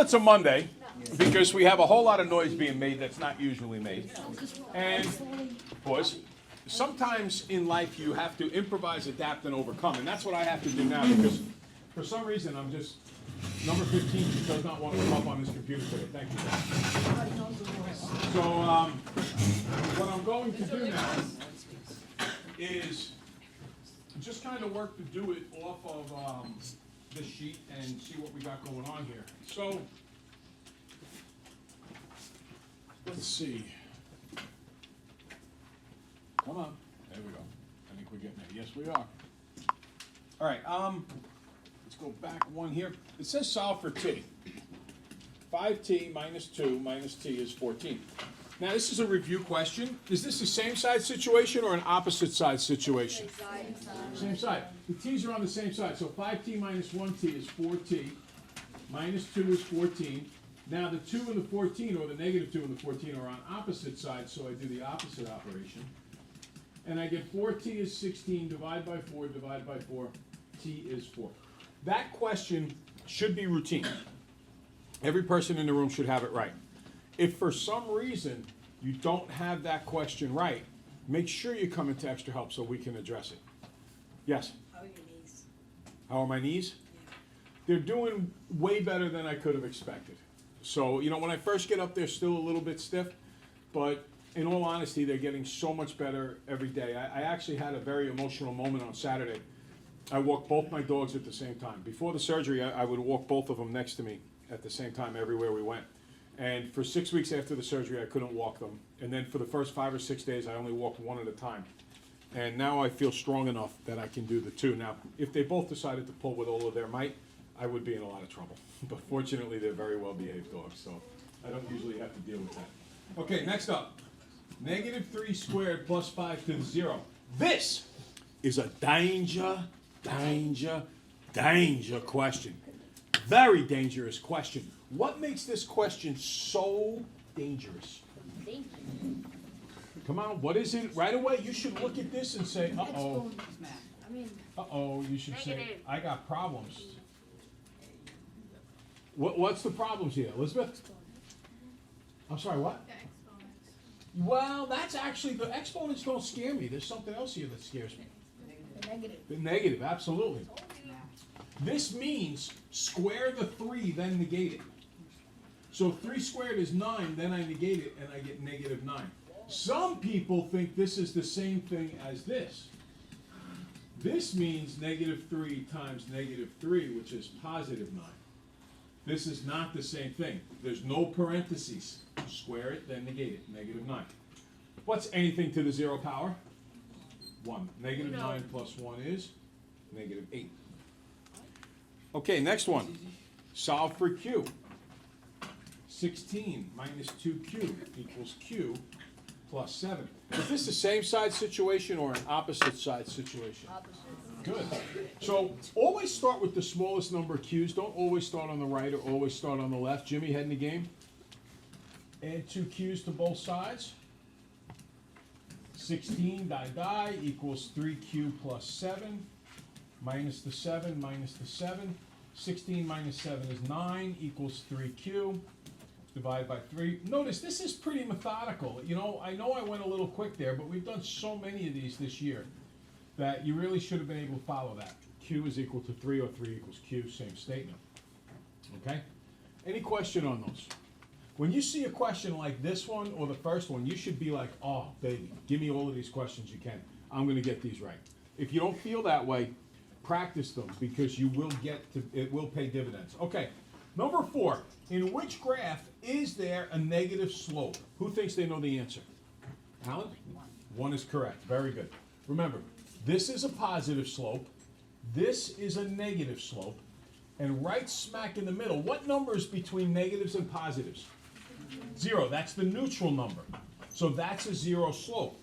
It's a Monday because we have a whole lot of noise being made that's not usually made. And, boys, sometimes in life you have to improvise, adapt, and overcome. And that's what I have to do now because for some reason I'm just, number 15 does not want to come up on this computer today. Thank you. So what I'm going to do now is just kind of work to do it off of this sheet and see what we got going on here. So, let's see. Come on. There we go. I think we're getting there. Yes, we are. All right, let's go back one here. It says solve for t. 5t minus 2 minus t is 14. Now, this is a review question. Is this the same side situation or an opposite side situation? Same side. The t's are on the same side. So 5t minus 1t is 4t. Minus 2 is 14. Now, the 2 and the 14, or the negative 2 and the 14, are on opposite sides, so I do the opposite operation. And I get 4t is 16, divide by 4, divide by 4, t is 4. That question should be routine. Every person in the room should have it right. If for some reason you don't have that question right, make sure you come into extra help so we can address it. Yes? How are your knees? How are my knees? They're doing way better than I could have expected. So, you know, when I first get up, they're still a little bit stiff, but in all honesty, they're getting so much better every day. I actually had a very emotional moment on Saturday. I walked both my dogs at the same time. Before the surgery, I would walk both of them next to me at the same time everywhere we went. And for 6 weeks after the surgery, I couldn't walk them. And then for the first 5 or 6 days, I only walked one at a time. And now I feel strong enough that I can do the two. Now, if they both decided to pull with all of their might, I would be in a lot of trouble. But fortunately, they're very well-behaved dogs, so I don't usually have to deal with that. Okay, next up. Negative 3 squared plus 5 to the 0. This is a danger question. Very dangerous question. What makes this question so dangerous? Come on, what is it? Right away, you should look at this and say, uh-oh. Uh-oh, you should say, I got problems. What's the problems here, Elizabeth? I'm sorry, what? The exponents. Well, that's actually, the exponents don't scare me. There's something else here that scares me. The negative. The negative, absolutely. This means square the 3, then negate it. So 3 squared is 9, then I negate it, and I get negative 9. Some people think this is the same thing as this. This means negative 3 times negative 3, which is positive 9. This is not the same thing. There's no parentheses. Square it, then negate it, negative 9. What's anything to the 0 power? 1. Negative 9 plus 1 is negative 8. Okay, next one. Solve for q. 16 minus 2q equals q plus 7. Is this the same side situation or an opposite side situation? Opposite. Good. So always start with the smallest number of q's. Don't always start on the right or always start on the left. Jimmy, head in the game. Add 2 q's to both sides. 16 die equals 3q plus 7 minus the 7 minus the 7. 16 minus 7 is 9 equals 3q. Divide by 3. Notice this is pretty methodical. You know I went a little quick there, but we've done so many of these this year that you really should have been able to follow that. Q is equal to 3 or 3 equals Q, same statement. Okay? Any question on those? When you see a question like this one or the first one, you should be like, oh, baby, give me all of these questions you can. I'm going to get these right. If you don't feel that way, practice them because you will it will pay dividends. Okay, number 4. In which graph is there a negative slope? Who thinks they know the answer? Alan? 1 is correct. Very good. Remember, this is a positive slope. This is a negative slope. And right smack in the middle, what number is between negatives and positives? 0. That's the neutral number. So that's a 0 slope.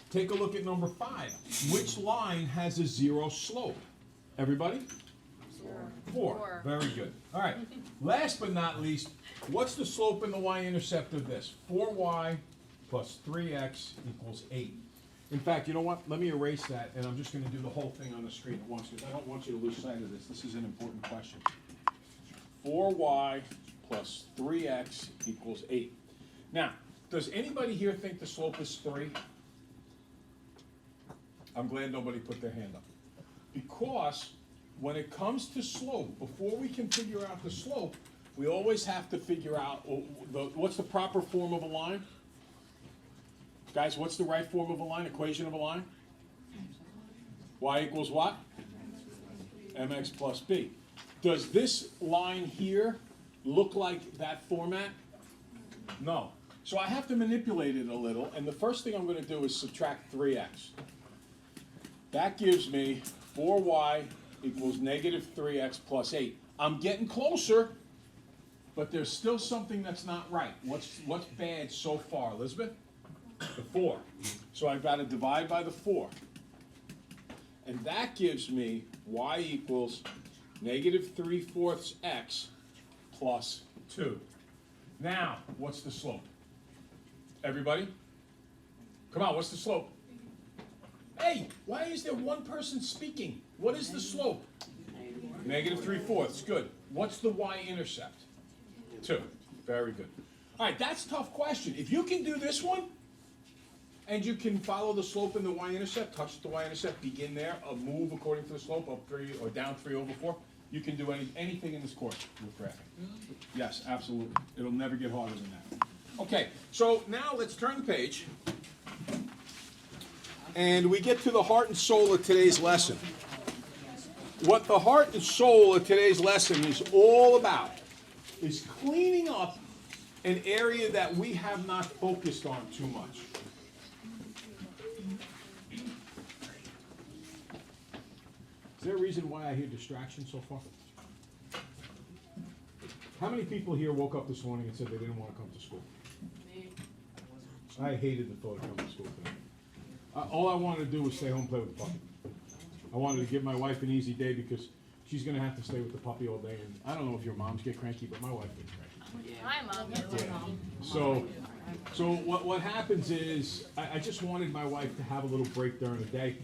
Take a look at number 5. Which line has a 0 slope? Everybody? 4. Very good. All right. Last but not least, what's the slope and the y-intercept of this? 4y plus 3x equals 8. In fact, you know what? Let me erase that, and I'm just going to do the whole thing on the screen at once because I don't want you to lose sight of this. This is an important question. 4y plus 3x equals 8. Now, does anybody here think the slope is 3? I'm glad nobody put their hand up. Because when it comes to slope, before we can figure out the slope, we always have to figure out what's the proper form of a line? Guys, what's the right form of a line, equation of a line? Y equals what? Mx plus b. Does this line here look like that format? No. So I have to manipulate it a little, and the first thing I'm going to do is subtract 3x. That gives me 4y equals negative 3x plus 8. I'm getting closer, but there's still something that's not right. What's bad so far, Elizabeth? The 4. So I've got to divide by the 4. And that gives me y equals negative 3/4 x plus 2. Now, what's the slope? Everybody? Come on, what's the slope? Hey, why is there one person speaking? What is the slope? Negative 3/4, good. What's the y-intercept? 2, very good. All right, that's a tough question. If you can do this one, and you can follow the slope in the y-intercept, touch the y-intercept, begin there, move according to the slope, up 3 or down 3/4, you can do anything in this course with graphing. Yes, absolutely. It'll never get harder than that. Okay, so now let's turn the page. And we get to the heart and soul of today's lesson. What the heart and soul of today's lesson is all about is cleaning up an area that we have not focused on too much. Is there a reason why I hear distractions so far? How many people here woke up this morning and said they didn't want to come to school? I hated the thought of coming to school today. All I wanted to do was stay home and play with the puppy. I wanted to give my wife an easy day because she's going to have to stay with the puppy all day. And I don't know if your moms get cranky, but my wife gets cranky. Hi, Mom. So what happens is I just wanted my wife to have a little break during the day.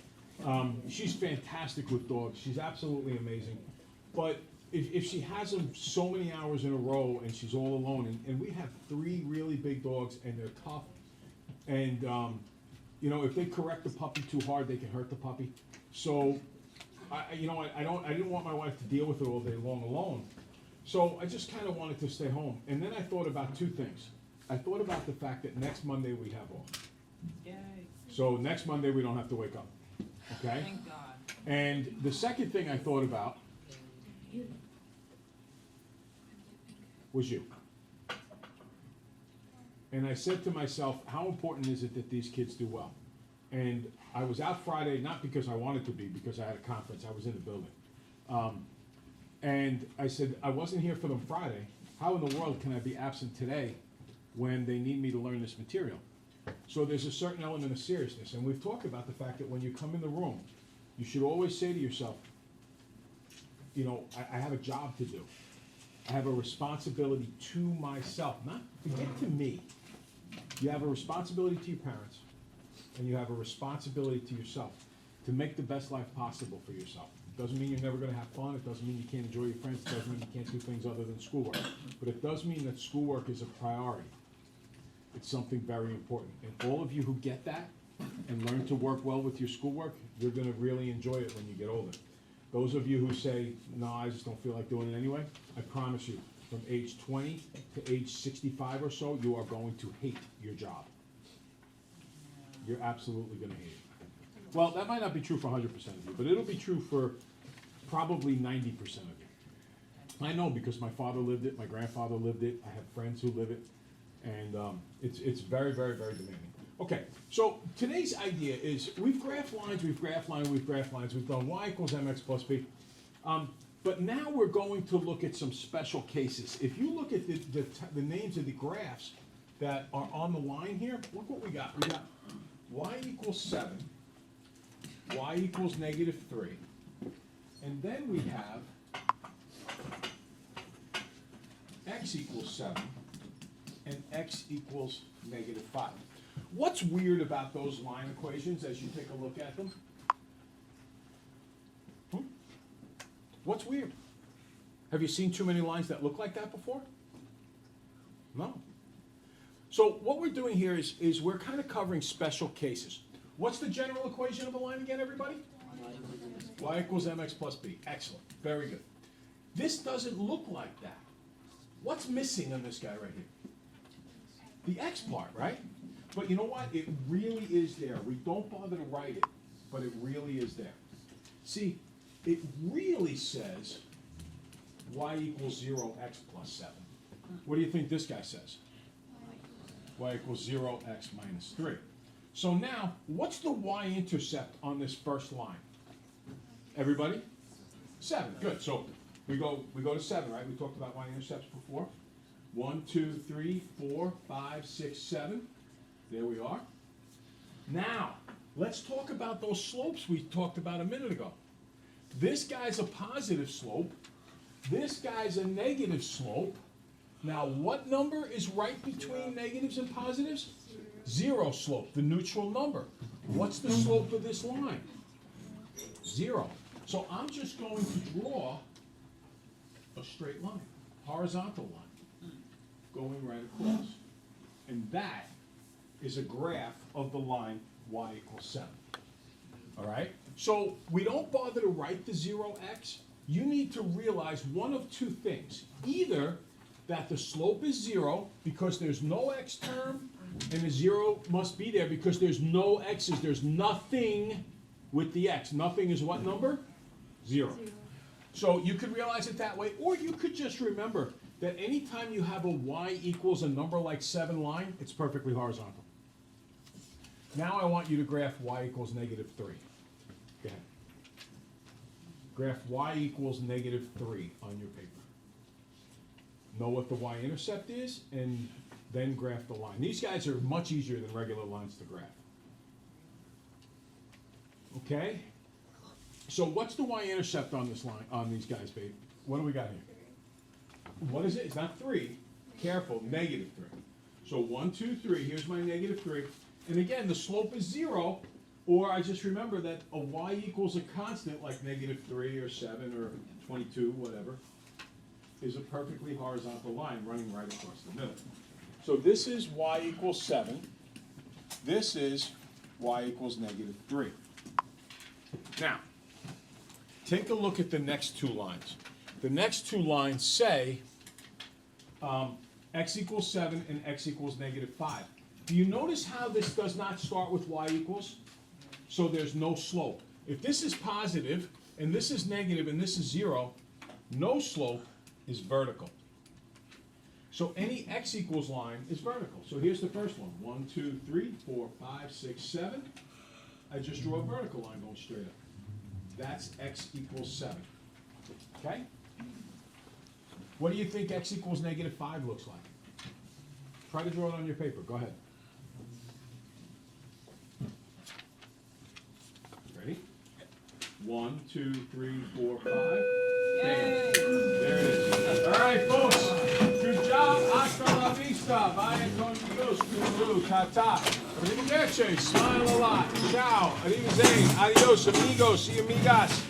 She's fantastic with dogs. She's absolutely amazing. But if she has them so many hours in a row and she's all alone, and we have 3 really big dogs and they're tough, and you know, if they correct the puppy too hard, they can hurt the puppy. So I didn't want my wife to deal with it all day long alone. So I just kind of wanted to stay home. And then I thought about 2 things. I thought about the fact that next Monday we have off. Yay. So next Monday we don't have to wake up. Okay? Thank God. And the second thing I thought about was you. And I said to myself, how important is it that these kids do well? And I was out Friday, not because I wanted to be, because I had a conference. I was in the building. And I said, I wasn't here for them Friday. How in the world can I be absent today when they need me to learn this material? So there's a certain element of seriousness. And we've talked about the fact that when you come in the room, you should always say to yourself, you know, I have a job to do. I have a responsibility to myself, not forget to me. You have a responsibility to your parents, and you have a responsibility to yourself to make the best life possible for yourself. It doesn't mean you're never going to have fun. It doesn't mean you can't enjoy your friends. It doesn't mean you can't do things other than schoolwork. But it does mean that schoolwork is a priority. It's something very important. And all of you who get that and learn to work well with your schoolwork, you're going to really enjoy it when you get older. Those of you who say, no, I just don't feel like doing it anyway, I promise you, from age 20 to age 65 or so, you are going to hate your job. You're absolutely going to hate it. Well, that might not be true for 100% of you, but it'll be true for probably 90% of you. I know because my father lived it, my grandfather lived it, I have friends who live it, and it's very, very, very demanding. Okay, so today's idea is we've graphed lines, we've done y equals mx plus b. But now we're going to look at some special cases. If you look at the names of the graphs that are on the line here, look what we got. We got y equals 7, y equals negative 3, and then we have x equals 7, and x equals negative 5. What's weird about those line equations as you take a look at them? What's weird? Have you seen too many lines that look like that before? So what we're doing here is we're kind of covering special cases. What's the general equation of a line again, everybody? Y equals mx plus b. Excellent. Very good. This doesn't look like that. What's missing on this guy right here? The x part, right? But you know what? It really is there. We don't bother to write it, but it really is there. See, it really says y equals 0x plus 7. What do you think this guy says? Y equals 0x minus 3. So now, what's the y-intercept on this first line? Everybody? 7. Good. So we go to 7, right? We talked about y-intercepts before. 1, 2, 3, 4, 5, 6, 7. There we are. Now, let's talk about those slopes we talked about a minute ago. This guy's a positive slope. This guy's a negative slope. Now, what number is right between negatives and positives? 0 slope, the neutral number. What's the slope of this line? 0. So I'm just going to draw a straight line, horizontal line, going right across. And that is a graph of the line y equals 7. All right? So we don't bother to write the 0x. You need to realize one of two things. Either that the slope is 0 because there's no x term, and the 0 must be there because there's no x's. There's nothing with the x. Nothing is what number? 0. So you could realize it that way, or you could just remember that anytime you have a y equals a number like 7 line, it's perfectly horizontal. Now I want you to graph y equals negative 3. Go ahead. Graph y equals negative 3 on your paper. Know what the y-intercept is, and then graph the line. These guys are much easier than regular lines to graph. Okay? So what's the y-intercept on this line, on these guys, babe? What do we got here? What is it? It's not 3. Careful, negative 3. So 1, 2, 3. Here's my negative 3. And again, the slope is 0, or I just remember that a y equals a constant like negative 3 or 7 or 22, whatever, is a perfectly horizontal line running right across the middle. So this is y equals 7. This is y equals negative 3. Now, take a look at the next two lines. The next two lines say x equals 7 and x equals negative 5. Do you notice how this does not start with y equals? So there's no slope. If this is positive, and this is negative, and this is 0, no slope is vertical. So any x equals line is vertical. So here's the first one. 1, 2, 3, 4, 5, 6, 7. I just drew a vertical line going straight up. That's x equals 7. Okay? What do you think x equals negative 5 looks like? Try to draw it on your paper. Go ahead. Ready? 1, 2, 3, 4, 5. Yay! There it is. All right, folks. Good job. Hasta la vista. Vaya con Dios. Toodaloo. Ta-ta. Arrivederci. Smile a lot. Ciao. Arrivederci. Adios, amigos y amigas.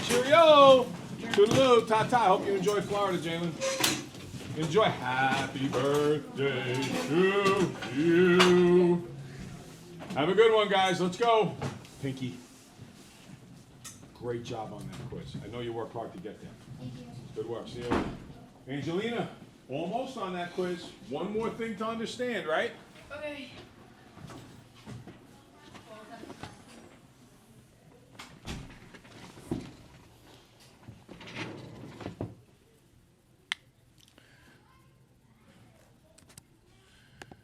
Cheerio. Toodaloo. Ta-ta. I hope you enjoy Florida, Jalen. Enjoy. Happy birthday to you. Have a good one, guys. Let's go. Pinky. Great job on that quiz. I know you worked hard to get there. Thank you. Good work. See you later. Angelina, almost on that quiz. One more thing to understand, right? Okay.